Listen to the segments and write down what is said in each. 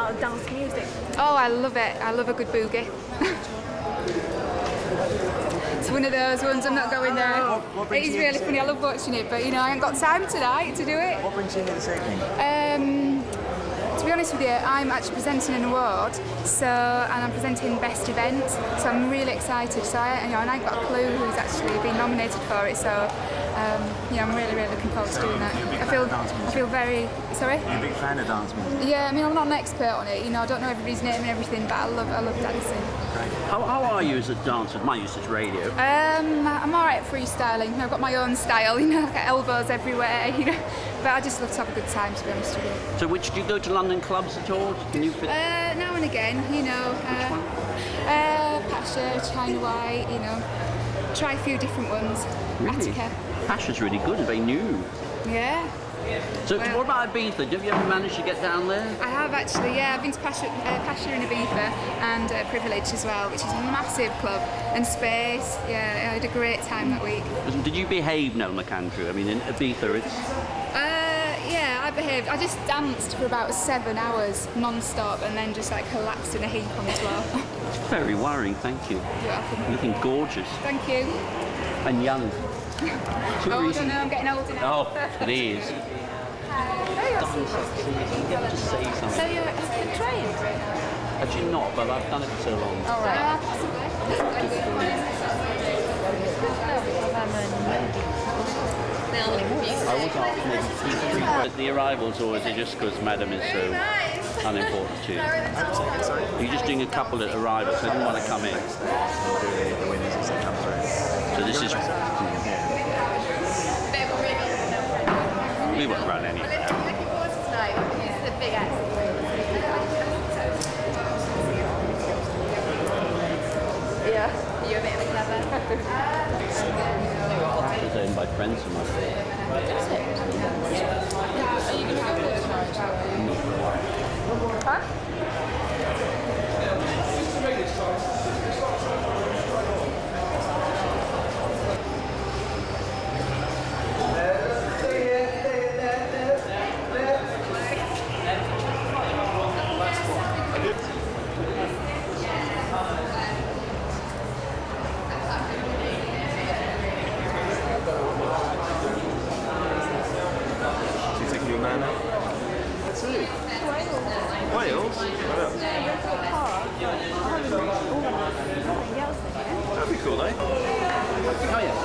about dance music? Oh, I love it. I love a good boogie. It's one of those ones, I'm not going there. It is really funny, I love watching it, but you know, I haven't got time tonight to do it. What brings you here this evening? To be honest with you, I'm actually presenting an award, and I'm presenting Best Event, so I'm really excited. So and I ain't got a clue who's actually been nominated for it, so I'm really looking forward to doing that. I feel very, sorry? You're a big fan of dance music? Yeah, I mean, I'm not an expert on it, I don't know everybody's name and everything, but I love dancing. Great. How are you as a dancer? My use is radio. I'm alright at freestyling. I've got my own style, I've got elbows everywhere, but I just love to have a good time, to be honest with you. So do you go to London clubs at all? Can you fit? Now and again, Which one? Pasha, China White, try a few different ones. Really? Attica. Pasha's really good, very new. Yeah. So what about Ibiza? Have you ever managed to get down there? I have actually, yeah. I've been to Pasha in Ibiza and Privilege as well, which is a massive club, and Space. Yeah, I had a great time that week. Did you behave now, McAndrew? I mean, in Ibiza, it's... Yeah, I behaved. I just danced for about 7 hours non-stop and then just collapsed in a heap on the floor. It's very worrying, thank you. You're welcome. Looking gorgeous. Thank you. And young. I don't know, I'm getting older now. Oh, please. Just say something. So you're trained? Actually not, but I've done it for so long. All right. I was asking the arrivals, or is it just because Madam is so unimportant to you? Sorry? You're just doing a couple at arrivals, so I didn't want to come in. The winners as they come through. So this is... We won't run any. Yeah. You're a bit of a clever. It's owned by friends of mine. Are you going to go tonight? Huh? Wales? That'd be cool, eh? Oh yeah.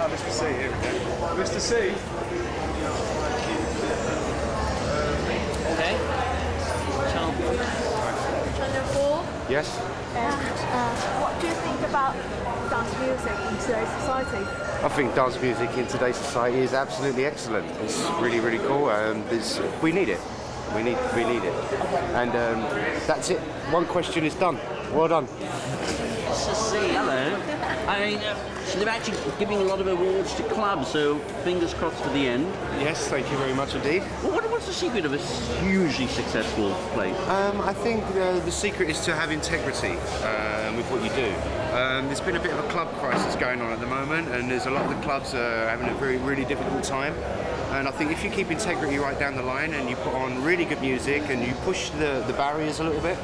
Mr. C, here we go. Mr. C. Okay. Channel 4. Yes. What do you think about dance music in today's society? I think dance music in today's society is absolutely excellent. It's really cool. We need it. We need it. And that's it. One question is done. Well done. Hello. So they're actually giving a lot of awards to clubs, so fingers crossed for the end. Yes, thank you very much indeed. Well, what's the secret of a hugely successful place? I think the secret is to have integrity with what you do. There's been a bit of a club crisis going on at the moment, and there's a lot of the clubs having a really difficult time. And I think if you keep integrity right down the line and you put on really good music and you push the barriers a little bit,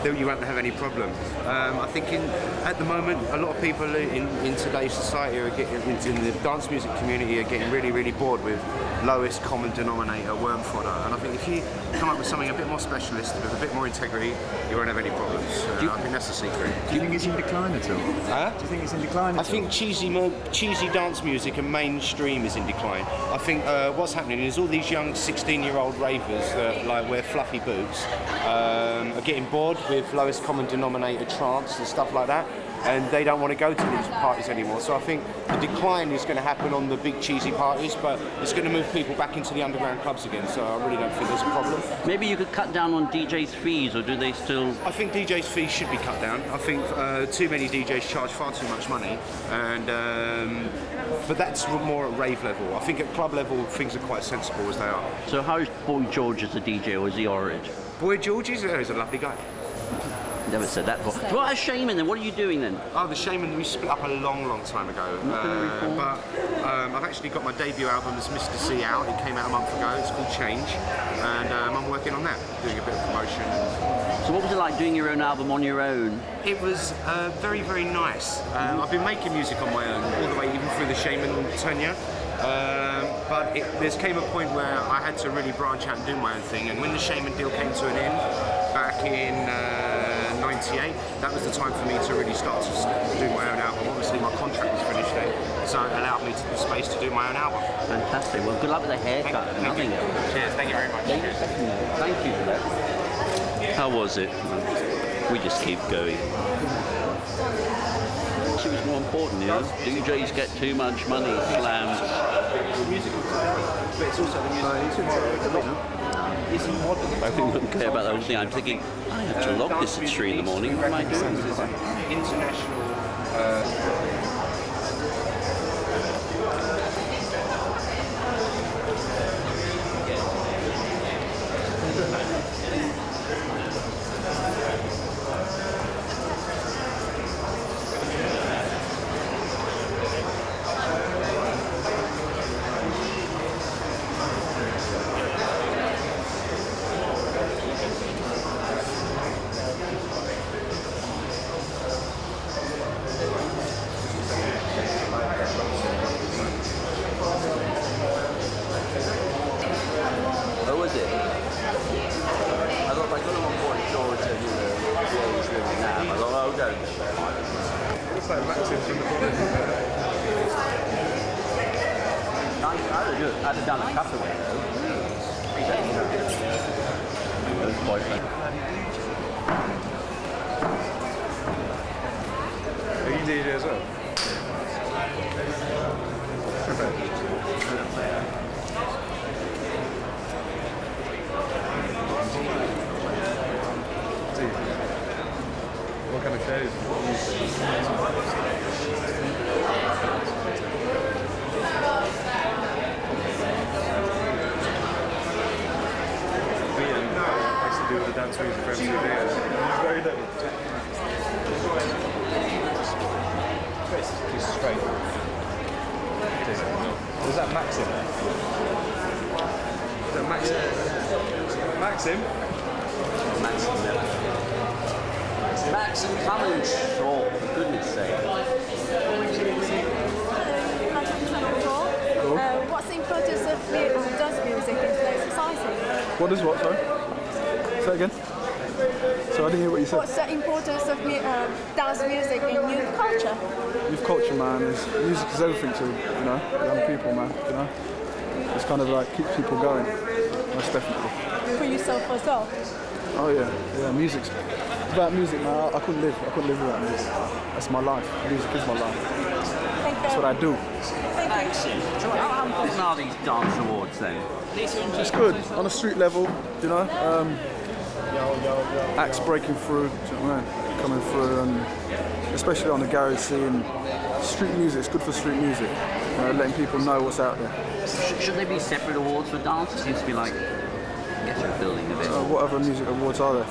then you won't have any problem. I think at the moment, a lot of people in today's society are in the dance music community are getting really bored with lowest common denominator, worm fodder. And I think if you come up with something a bit more specialist, with a bit more integrity, you won't have any problems. I think that's the secret. Do you think it's in decline at all? Huh? Do you think it's in decline at all? I think cheesy dance music and mainstream is in decline. I think what's happening is all these young 16-year-old ravers that wear fluffy boots are getting bored with lowest common denominator trance and stuff like that, and they don't want to go to these parties anymore. So I think the decline is going to happen on the big cheesy parties, but it's going to move people back into the underground clubs again. So I really don't think there's a problem. Maybe you could cut down on DJs' fees, or do they still? I think DJs' fees should be cut down. I think too many DJs charge far too much money, and but that's more at rave level. I think at club level things are quite sensible as they are. So how is Boy George as a DJ, or is he horrid? Boy George is a lovely guy. Never said that before. So what a shaman then? What are you doing then? Oh, the Shaman, we split up a long time ago. But I've actually got my debut album as Mr. C out. It came out a month ago. It's called Change. And I'm working on that, doing a bit of promotion. So what was it like doing your own album on your own? It was very, very nice. I've been making music on my own all the way even through the Shaman tenure. But there came a point where I had to really branch out and do my own thing. And when the Shaman deal came to an end back in '98, that was the time for me to really start to do my own album. Obviously, my contract was finished then, so it allowed me the space to do my own album. Fantastic. Well, good luck with the haircut and nothing else. Cheers. Thank you very much. Thank you for that. How was it? We just keep going. It was more important, you know. DJs get too much money, slams. But it's also the music. I don't care about the whole thing. I'm thinking, I have to log this at 3 in the morning. What am I doing? International. Oh, was it? I thought if I got him on board, George said, you know, yeah, he's living now. I thought, oh, go. It's like Maxim from the corner. I'd have done a cutaway though. Are you DJ as well? What kind of shows? I used to do the dance music for MTV. He's very little. He's straight. Was that Maxim? Is that Maxim? Maxim? Maxim, come and short, for goodness sake. What's the importance of dance music in today's society? What is what, sorry? Say again. So I didn't hear what you said. What's the importance of dance music in youth culture? Youth culture, man, music is everything to, you know, young people, man, you know. It's kind of like keeps people going, most definitely. For yourself as well? Oh yeah, music's, without music, man, I couldn't live without music. That's my life, music is my life. Thank you. That's what I do. Thank you. So how important are these dance awards then? It's good, on a street level, you know, acts breaking through, do you know what I mean? Coming through, and especially on the garage scene, street music, it's good for street music, you know, letting people know what's out there. Should there be separate awards for dance? It seems to be like, I guess you're building a bit. What other music awards are there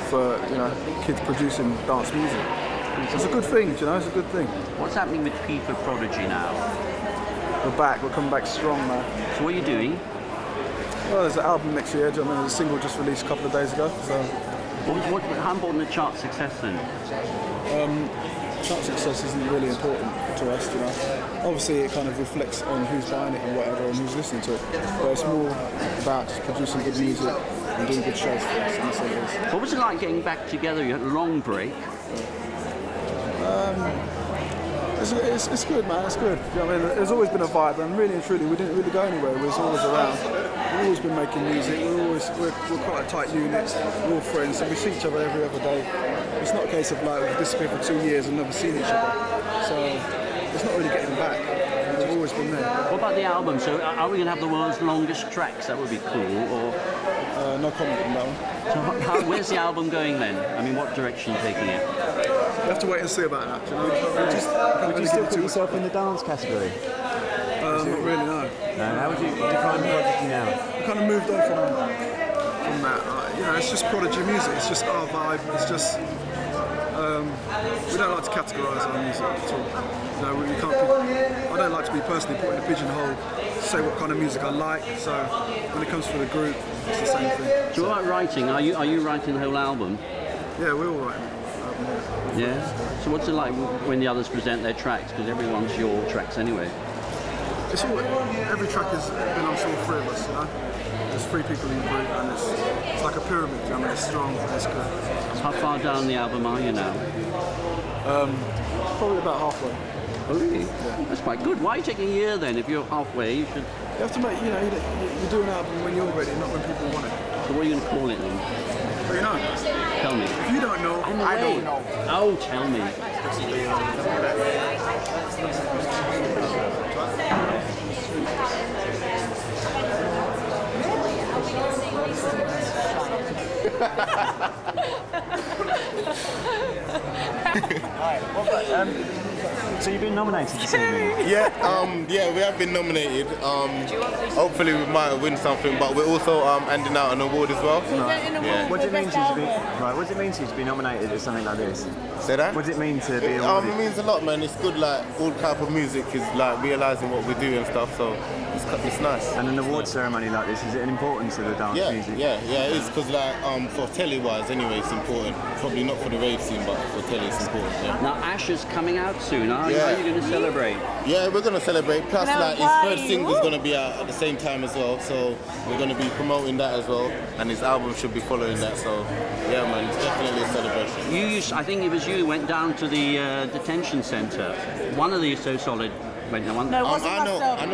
for you know, kids producing dance music? It's a good thing, you know, it's a good thing. What's happening with FIFA Prodigy now? We're back, we're coming back strong, man. So what are you doing? Well, there's an album next year, do you know what I mean? There's a single just released a couple of days ago, so... How important the chart success then? Chart success isn't really important to us, you know. Obviously it kind of reflects on who's buying it and whatever and who's listening to it. But it's more about just producing good music and doing good shows for us, and that's what it is. What was it like getting back together? You had a long break. It's good, man, it's good. You know what I mean? There's always been a vibe, and really and truly we didn't really go anywhere. We was always around. We've always been making music, we're quite a tight unit, we're all friends, so we see each other every other day. It's not a case of like we've disappeared for 2 years and never seen each other. So it's not really getting back. We've always been there. What about the album? So are we going to have the world's longest tracks? That would be cool. Or No comment on that one. so where's the album going then? I mean, what direction are you taking it? You have to wait and see about that, you know? Would you still put yourself in the dance category? Not really, no. No, how would you define the project now? I kind of moved on from that. you know, it's just prodigy music. It's just our vibe. It's just we don't like to categorise our music at all. You know, we can't. I don't like to be personally put in a pigeonhole. Say what kind of music I like. So when it comes to the group, it's the same thing. So what about writing? Are you writing the whole album? Yeah, we're all writing. Yeah. So what's it like when the others present their tracks? Because everyone's your tracks anyway. It's all, every track has been on all three of us, you know? There's 3 people in the group and it's like a pyramid, you know? It's strong, it's good. How far down the album are you now? Probably about halfway. Oh really? Yeah. That's quite good. Why take a year then? If you're halfway, you should... You have to make, you know, you do an album when you're ready, not when people want it. So what are you going to call it then? But you know, Tell me. if you don't know, I don't know. Oh, tell me. So you've been nominated this evening? Yeah, we have been nominated. Hopefully we might win something, but we're also handing out an award as well. Yeah. What does it mean to you to be right? What does it mean to you to be nominated at something like this? Say that? What does it mean to be It awarded? means a lot, man. It's good, like all type of music is like realising what we do and stuff. So it's nice. And an award ceremony like this, is it an importance to the dance music? Yeah, it is because like for telly-wise, anyway, it's important. Probably not for the rave scene, but for telly, it's important. Yeah. Now Ash is coming out soon. Are you going to celebrate? Yeah, we're gonna celebrate. Plus, like his third single's gonna be out at the same time as well. So we're gonna be promoting that as well, and his album should be following that. So yeah, man, it's definitely a celebration. I think it was you who went down to the detention centre. One of the So Solid went down. No, it wasn't I myself.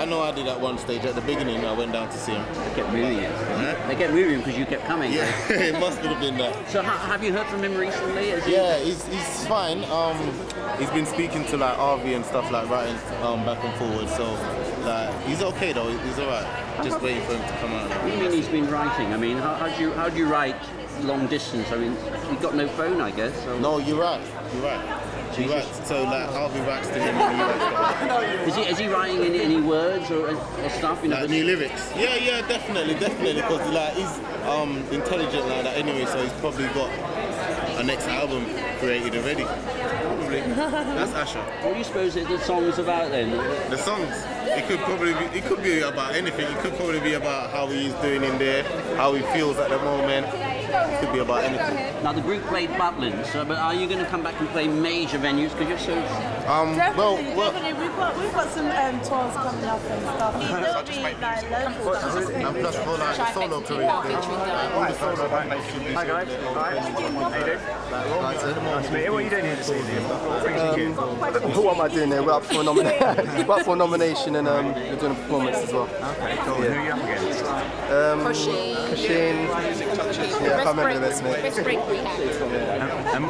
know I did at one stage at the beginning. I went down to see him. They kept moving it. They kept moving because you kept coming. Yeah, it must have been that. So have you heard from him recently? Yeah, he's fine. He's been speaking to like RV and stuff like writing back and forward. So like he's okay though. He's alright. Just waiting for him to come out. What do you mean he's been writing? I mean, how do you write long distance? I mean, you've got no phone, I guess. So. No, you're right. So like RV writes to him and he writes to him. Is he writing any words or stuff? You know, Like new lyrics? Yeah, definitely. Because like he's intelligent like that anyway, so he's probably got a next album created already. Probably. That's Asher. What do you suppose the song's about then? The songs. It could be about anything. It could probably be about how he's doing in there, how he feels at the moment. It could be about anything. Now the group played Butlins, but are you going to come back and play major venues? Because you're so... Definitely. We've got some tours coming up and stuff. There'll be like local stuff. And plus for like the solo career. All the solo bands should be. Hi guys. Hi. How you doing? Nice to meet you. What are you doing here this evening? What brings you here? What am I doing there? We're up for a nomination and we're doing a performance as well. Okay, cool. Yeah. Who are you up against? Kashin. Yeah, I can't remember the rest, mate. And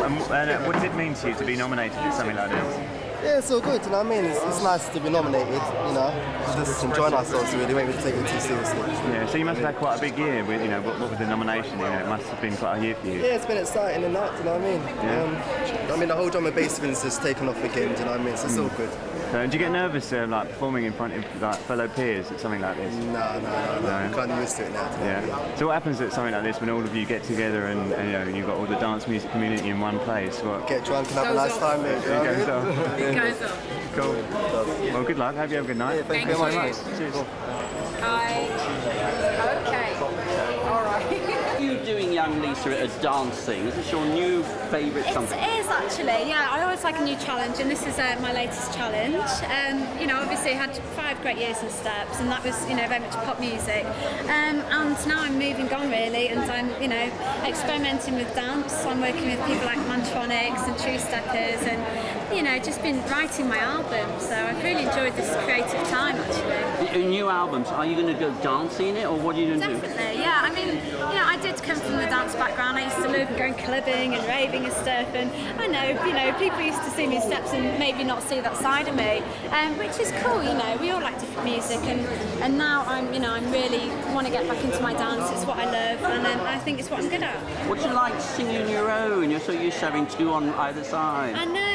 what does it mean to you to be nominated at something like this? Yeah, it's all good, you know what I mean? It's nice to be nominated, you know. Just enjoying ourselves really, we ain't really taking it too seriously. Yeah, so you must have had quite a big year with, you know, what with the nomination, you know, it must have been quite a year for you. Yeah, it's been exciting and that, you know what I mean? Yeah. I mean, the whole drum and bass thing's just taken off again, do you know what I mean? So it's all good. So, do you get nervous like performing in front of like fellow peers at something like this? No. I'm kind of used to it now. Yeah. So what happens at something like this when all of you get together and you know you've got all the dance music community in one place? What? Get drunk and have a nice time, mate. It goes off. It goes off. Cool. Well, good luck. Hope you have a good night. Yeah, thank you very much. Cheers. Okay. All right. You doing Young Lisa at a dance thing? Is this your new favourite something? It is actually, yeah. I always like a new challenge, and this is my latest challenge. You know, obviously I had 5 great years in steps, and that was, you know, very much pop music. And now I'm moving on really, and I'm, you know, experimenting with dance. I'm working with people like Mantronics and True Steppers, and you know, just been writing my album. So I've really enjoyed this creative time actually. Your new albums, are you going to go dancing in it, or what are you going to do? Definitely, yeah. I mean, you know, I did come from the dance background. I used to love going clubbing and raving and stuff, and I know, you know, people used to see me in steps and maybe not see that side of me, which is cool. You know, we all like different music, and now I'm, you know, I'm really want to get back into my dance. It's what I love, and I think it's what I'm good at. What's it like singing your own? You're so used to having 2 on either side. I know.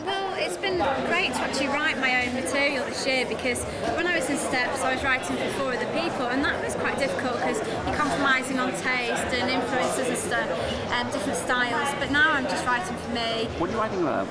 Well, it's it's been great to actually write my own material this year, because when I was in Steps I was writing for 4 other people, and that was quite difficult because you're compromising on taste and influences and stuff, different styles, but now I'm just writing for me. What are you writing about?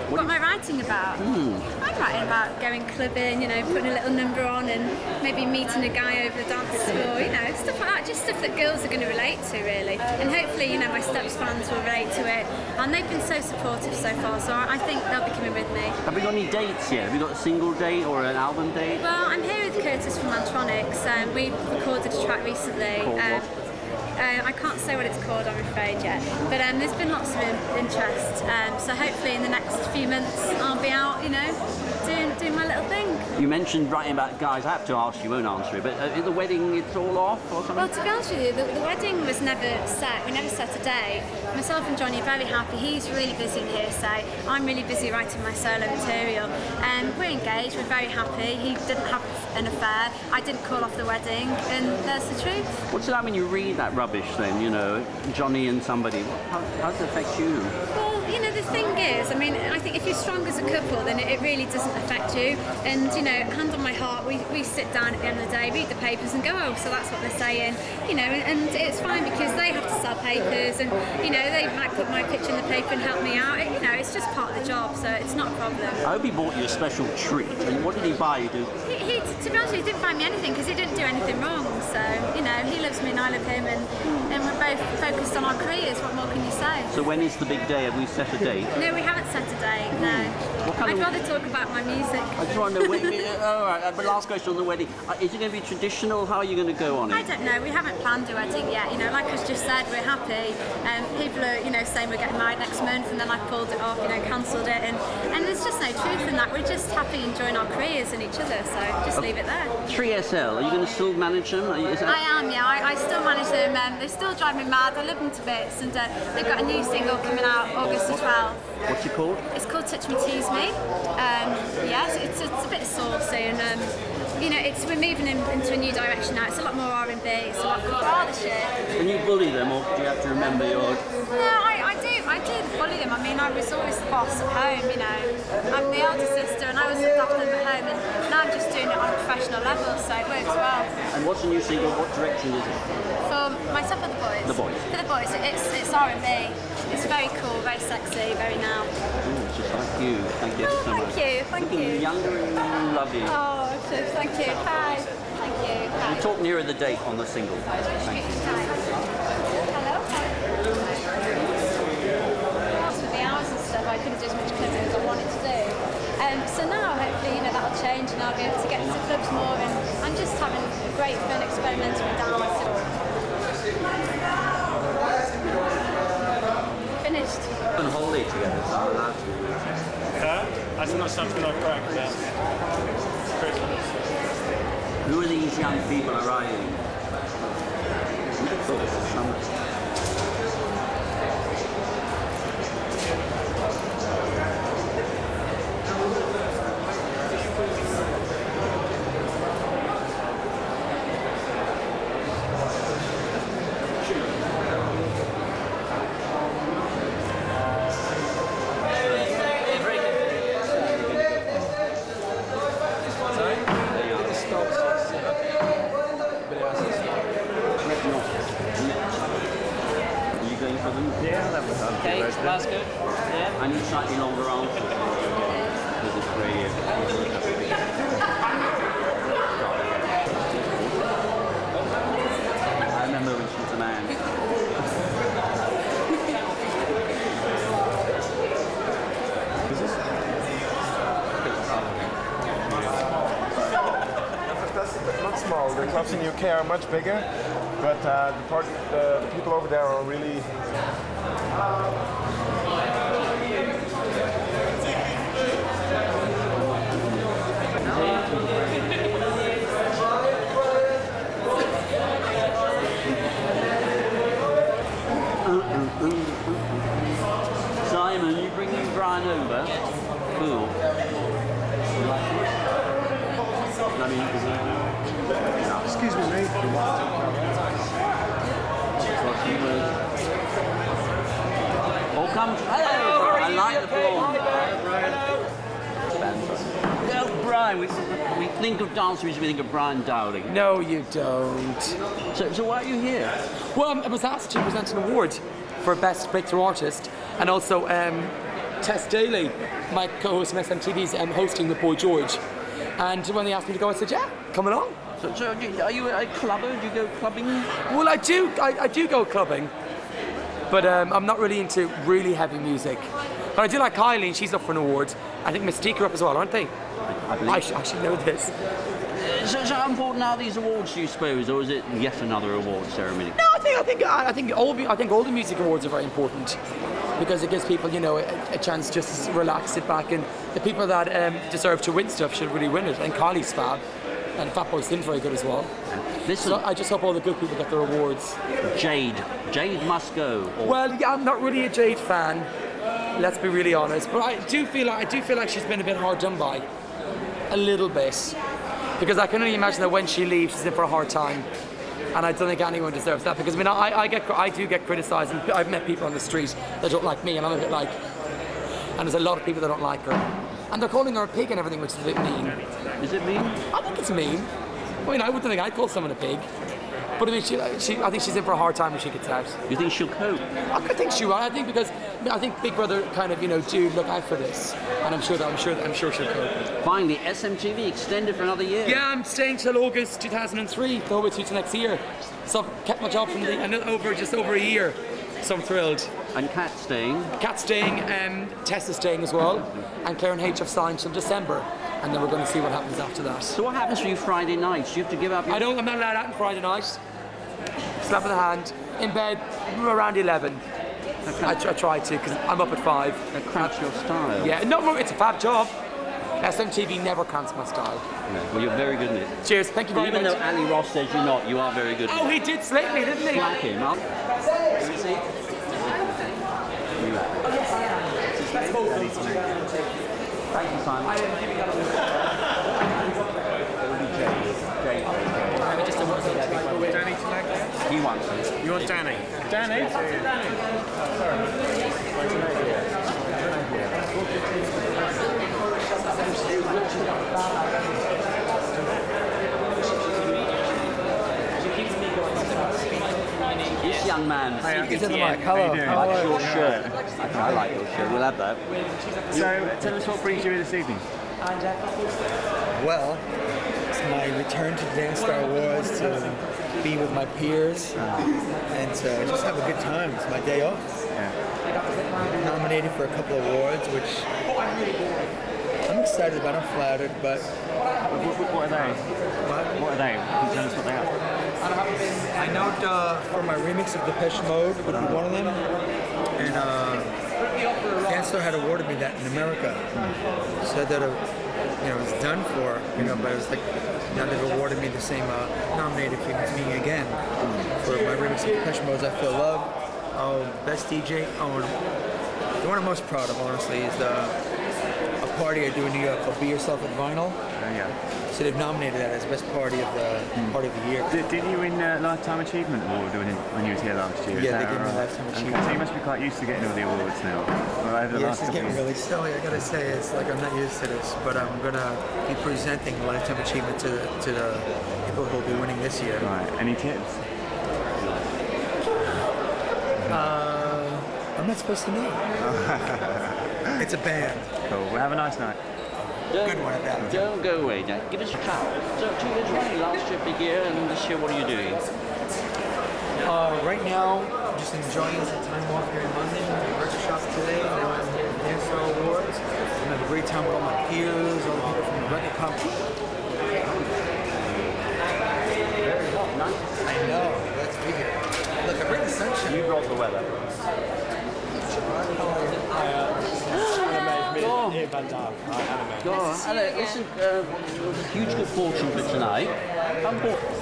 What am I writing about? I'm writing about going clubbing, you know, putting a little number on and maybe meeting a guy over the dance floor, you know, stuff like that, just stuff that girls are going to relate to, really. And hopefully, you know, my Steps fans will relate to it. And they've been so supportive so far, so I think they'll be coming with me. Have we got any dates yet? Have we got a single date or an album date? Well, I'm here with Curtis from Antronics. We recorded a track recently. I can't say what it's called, I'm afraid, yet. But there's been lots of interest. So hopefully in the next few months I'll be out, you know, doing my little thing. You mentioned writing about guys. I have to ask, you won't answer it, but at the wedding it's all off or something? Well, to be honest with you, the wedding was never set. We never set a date. Myself and Johnny are very happy. He's really busy in Hearsay. I'm really busy writing my solo material. We're engaged, we're very happy. He didn't have an affair. I didn't call off the wedding, and that's the truth. What's it like when you read that rubbish then, you know, Johnny and somebody? How does it affect you? Well, you know, the thing is, I mean, I think if you're strong as a couple, then it really doesn't affect you. And, you know, hand on my heart, we sit down at the end of the day, read the papers and go, oh, so that's what they're saying, you know, and it's fine because they have to sell papers and, you know, they might put my picture in the paper and help me out. You know, it's just part of the job, so it's not a problem. I hope he bought you a special treat. And what did he buy you? He to be honest, he didn't buy me anything because he didn't do anything wrong. So, you know, he loves me and I love him, and we're both focused on our careers. What more can you say? So when is the big day? Have we set a date? No, we haven't set a date, no. I'd rather talk about my music. I just want to know, all right, but last question on the wedding. Is it going to be traditional? How are you going to go on it? I don't know, we haven't planned a wedding yet. You know, like I just said, we're happy. People are, you know, saying we're getting married next month, and then I pulled it off, you know, cancelled it, and there's just no truth in that. We're just happy enjoying our careers and each other, so just leave it there. 3SL, are you going to still manage them? I am, yeah. I still manage them. They still drive me mad. I love them to bits, and they've got a new single coming out August the 12th. What's it called? It's called Touch Me, Tease Me. Yes, it's a bit saucy, and you know, we're moving into a new direction now. It's a lot more R&B. It's a lot more rather shit. Can you bully them, or do you have to remember your? No, I do bully them. I mean, I was always the boss at home. You know, I'm the elder sister, and I was looked after them at home, and now I'm just doing it on a professional level, so it works well. And what's the new single? What direction is it? For myself or the boys? The boys. For the boys, it's R&B. It's very cool, very sexy, very now. Ooh, just like you. Thank you so much. Thank you. Younger and lovely. Oh, thank you. Hi. Thank you. Hi. We'll talk nearer the date on the single. Thank you. Hello. For the hours and stuff, I couldn't do as much clubbing as I wanted to do. So now, hopefully, you know, that'll change, and I'll be able to get into clubs more. And I'm just having a great fun experimenting with dance. Finished. On holiday together, so I'm allowed to. That's not something I crack about. Christmas. Who are these young people arriving? Thought this was summer. Okay, that's good. Yeah. I need slightly longer answers because it's very. I remember when she was a man. Not small. The clubs in the UK are much bigger, but the people over there are really. Simon, you bringing Brian over? Cool. Excuse me, mate. All come. Hello. I like the blonde. bands. No, Brian, we think of dance music, we think of Brian Dowling. No, you don't. So why are you here? Well, I was asked to present an award for Best Breakthrough Artist, and also Tess Daly, my co-host from SMTV's hosting with Boy George. And when they asked me to go, I said, yeah, come along. So are you a clubber? Do you go clubbing? Well, I do go clubbing, but I'm not really into really heavy music. But I do like Kylie, and she's up for an award. I think Mystique are up as well, aren't they? I should know this. So how important are these awards, do you suppose, or is it yet another award ceremony? No, I think all the music awards are very important because it gives people, you know, a chance just to relax, sit back, and the people that deserve to win stuff should really win it. And Kylie's fab, and Fatboy Slim's very good as well. So I just hope all the good people get their awards. Jade must go. Well, yeah, I'm not really a Jade fan. Let's be really honest, but I do feel like she's been a bit hard done by, a little bit, because I can only imagine that when she leaves, she's in for a hard time, and I don't think anyone deserves that. Because I mean, I do get criticised, and I've met people on the street that don't like me, and I'm a bit like, and there's a lot of people that don't like her, and they're calling her a pig and everything, which is a bit mean. Is it mean? I think it's mean. I mean, I wouldn't think I'd call someone a pig. But I mean, I think she's in for a hard time when she gets out. You think she'll cope? I think she will. I think Big Brother kind of, you know, do look out for this, and I'm sure she'll cope. Finally, SMTV extended for another year. Yeah, I'm staying till August 2003. The whole way through to next year. So I've kept my job from just over a year. So I'm thrilled. And Kat's staying? Kat's staying. Tess is staying as well, and Claire and H have signed till December. And then we're going to see what happens after that. So what happens for you Friday nights? Do you have to give up your... I'm not allowed out on Friday night. Slap in the hand, in bed around 11. I try to, because I'm up at 5. That cramps your style. Yeah, no, it's a fab job. SMTV never cramps my style. No, well, you're very good at it. Cheers, thank you very much. Even though Ali Ross says you're not, you are very good at it. Oh, he did slate me, didn't he? Slap him up. Thank you, Simon. Danny tonight? He wants it. You want Danny? Danny? This young man. He's in the mic. Hello. I like your shirt. I like your shirt. We'll have that. So, tell us what brings you here this evening. Well, it's my return to the Dancestar Awards to be with my peers and to just have a good time. It's my day off. I'm nominated for a couple of awards, which I'm excited about. I'm flattered, but... What are they? What are they? Can you tell us what they are? I know for my remix of Depeche Mode would be one of them, and Dancestar had awarded me that in America. Said that it was done for, but it was like now they've awarded me the same nominated for me again for my remix of Depeche Mode, I Feel Love. Best DJ. The one I'm most proud of, honestly, is a party I do in New York called Be Yourself at Vinyl. So they've nominated that as best party of the year. Did you win Lifetime Achievement Award when you were here last year? Yeah, they gave me Lifetime Achievement. So you must be quite used to getting all the awards now. Yes, it's getting really silly. I gotta say, it's like I'm not used to this, but I'm gonna be presenting Lifetime Achievement to the people who will be winning this year. Right. Any tips? I'm not supposed to know. It's a band. Cool. Well, have a nice night. Good one at that. Don't go away, Jack. Give us a chat. So 2 years running, last year big year, and this year what are you doing? Right now, just enjoying some time off here in London. I'm at the record shop today. Now I'm here at the Dancestar Awards. I'm having a great time with all my peers, all the people from the record company. Very hot, man. I know. Let's be here. Look, I bring the sunshine. You brought the weather. Go on. Listen, huge good fortune for tonight.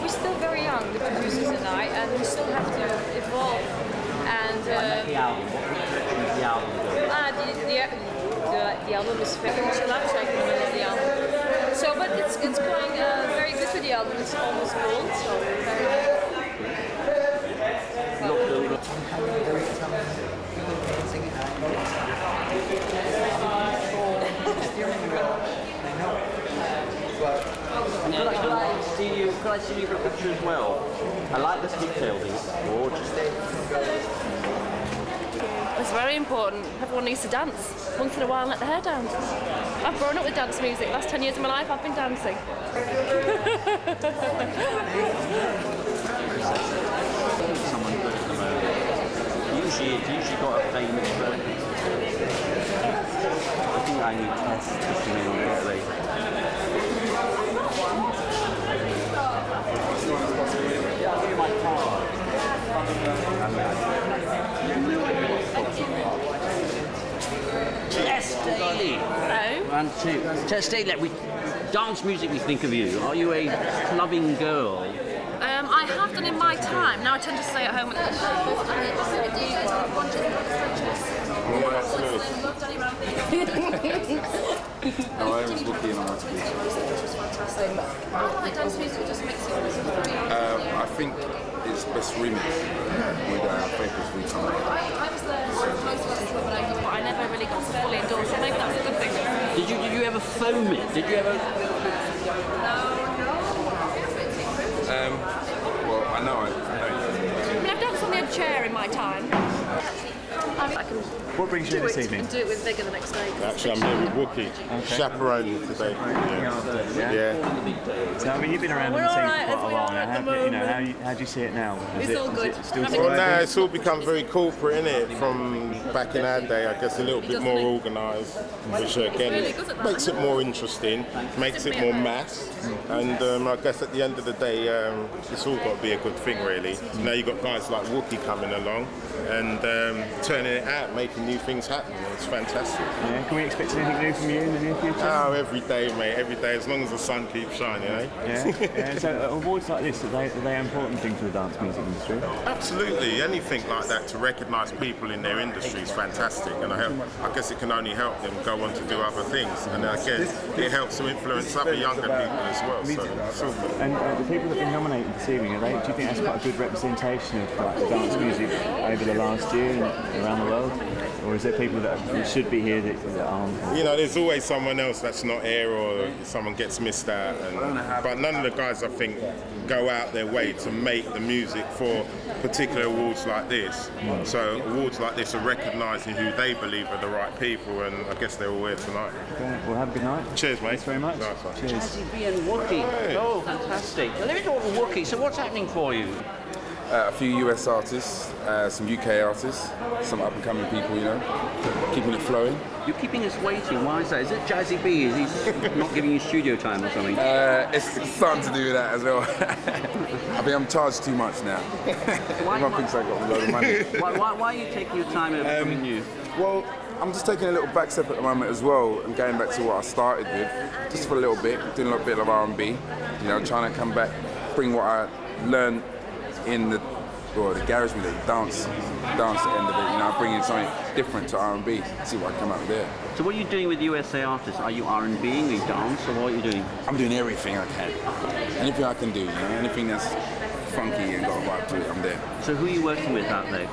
We're still very young, the producers and I, and we still have to evolve. And the album. What the album the album is very much alive, so I can remember the album. So, but it's going very good for the album. It's almost gold, so very Steering wheel. Could I see you for a picture as well? I like the pigtails. It's gorgeous. It's very important. Everyone needs to dance once in a while and let the hair down. I've grown up with dance music. Last 10 years of my life I've been dancing. Someone good at the moment. Usually got a famous person. I think I need to test this immediately. Yeah, I'll give you my card. Tess Daly. Hello. 1, 2. Tess Daly, dance music we think of you. Are you a clubbing girl? I have done in my time. Now I tend to stay at home. No, I was looking on that speech. I think it's best remix with Faithless Free Time. I was there for most of it, but I never really got to fully endorse it. Maybe that's a good thing. Did you ever foam it? Did you ever? Well, I know. I mean, I've danced on the chair in my time. I can What brings you this evening? and do it with vigour the next day. Actually, I'm here with Wookie, chaperoning today. Yeah. So, I mean, you've been around in the scene for quite a while now. How do you see it now? It's all good. Well, now it's all become very corporate, innit? From back in our day, I guess a little bit more organised, which again makes it more interesting, makes it more mass, and I guess at the end of the day, it's all got to be a good thing, really. Now you've got guys like Wookie coming along and turning it out, making new things happen. It's fantastic. Yeah, can we expect anything new from you in the near future? Oh, every day, mate, every day, as long as the sun keeps shining, eh? Yeah. So awards like this, are they an important thing for the dance music industry? Absolutely. Anything like that to recognise people in their industry is fantastic, and I guess it can only help them go on to do other things, and again, it helps to influence other younger people as well. So it's all good. And the people that have been nominated this evening, do you think that's quite a good representation of like, the dance music over the last year and around the world? Or is there people that should be here that aren't? You know, there's always someone else that's not here, or someone gets missed out. But none of the guys, I think, go out their way to make the music for particular awards like this. So awards like this are recognising who they believe are the right people, and I guess they're all here tonight. Okay, well, have a good night. Cheers, mate. Thanks very much. Nice one. Cheers. Jazzy B and Wookie. Hey. Oh, fantastic. Well, let me talk to Wookie. So what's happening for you? A few US artists, some UK artists, some up-and-coming people, you know, keeping it flowing. You're keeping us waiting. Why is that? Is it Jazzy B? Is he not giving you studio time or something? It's something to do with that as well. I think I'm charged too much now. Everyone thinks I got a load of money. Why are you taking your time over coming new? Well, I'm just taking a little back step at the moment as well, and going back to what I started with, just for a little bit, doing a little bit of R&B, you know, trying to come back, bring what I learned in the garage music, dance end of it, you know, bringing something different to R&B, see what I come out there. So what are you doing with USA artists? Are you R&B, are you dance, or what are you doing? I'm doing everything I can. Anything I can do, you know, anything that's funky and got a vibe to it, I'm there. So who are you working with out there?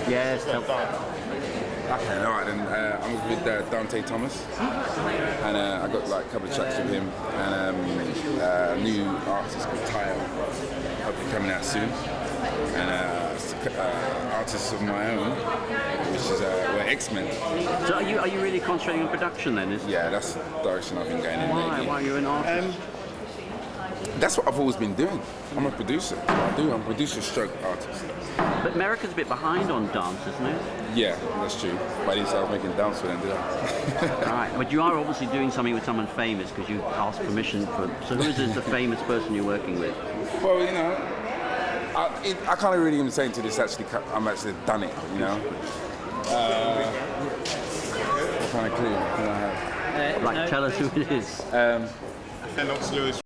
Yes. Okay, alright then, I'm with Dante Thomas, and I got like a couple of tracks with him, and a new artist called Tyle, hopefully coming out soon, and artists of my own, which is we're X-Men. So are you really concentrating on production then? Yeah, that's the direction I've been going in lately. Why are you an artist? That's what I've always been doing. I'm a producer. That's what I do. I'm a producer stroke artist. But America's a bit behind on dance, isn't it? Yeah, that's true. But I didn't say I was making dance for them, did I? Right, but you are obviously doing something with someone famous because you asked permission for. So who is the famous person you're working with? Well, you know, I can't really even say until I'm actually done it, you know. What kind of clue do I have? Tell us who it is. Felix Lewis.